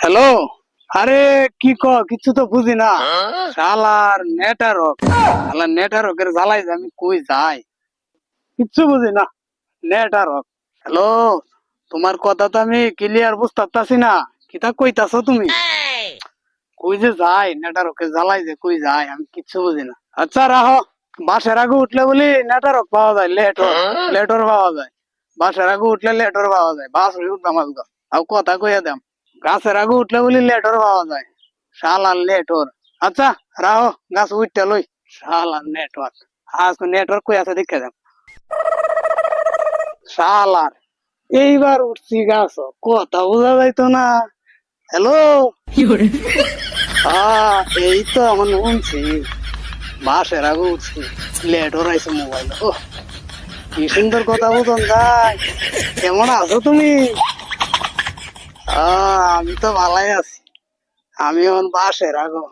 Hello. আরে কি কিছু তো বুঝি না। শালার নেটারকের জ্বালাই যে আমি কই যাই কিচ্ছু বুঝি না। নেটারক। হ্যালো, তোমার কথা তো আমি ক্লিয়ার বুঝতে পারতাছি না। কিতা কইতাছো তুমি? কই যে যাই নেটারকের জ্বালাই যে কই যাই আমি কিচ্ছু বুঝি না। আচ্ছা রাহো। বাসের আগে উঠলে বলি নেটারক পাওয়া যায়, লেটর পাওয়া যায়। বাসের আগে উঠলে লেটর পাওয়া যায়, বাস উঠবাম আজগা। আর কথা কইয়া দাম, গাছের আগে উঠলে বলি লেটর পাওয়া যায়। শালার লেটর। আচ্ছা রাহো, গাছ উঠতে লই। শালার নেটওয়ার্ক। আজ নেটওয়ার্ক কই আছে দেখে দাম। শালার, এইবার উঠছি গাছ, কথা বোঝা যাইতো না। হ্যালো। এই তো আমার শুনছি। বাসের আগে উঠছি, লেটর আইছে মোবাইল। ও কি সুন্দর কথা বুঝন যাই। কেমন আছো তুমি? আমি তো ভালাই আছি। আমি এখন বাসের আগো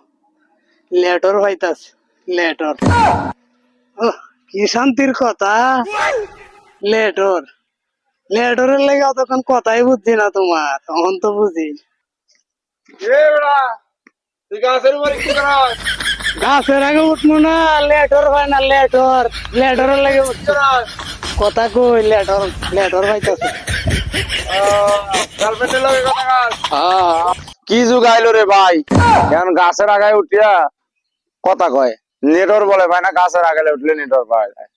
লেটর পাইতাছি। লেটর। কি শান্তির কথা। লেটর। লেটরের লেগে অতক্ষণ কথাই বুঝছি না তোমার, তখন তো বুঝি। গাছের আগে উঠবো না, লেটর হয় না। লেটরের লেগে উঠছি। কথা কই লেটর। লেটর পাইতাছে। কি যুগ আইলো রে ভাই, এখন গাছের আগায় উঠিয়া কথা কয় নেটওয়ার্ক বলে ভাই না, গাছের আগালে উঠলে নেটওয়ার্ক পাওয়া যায়।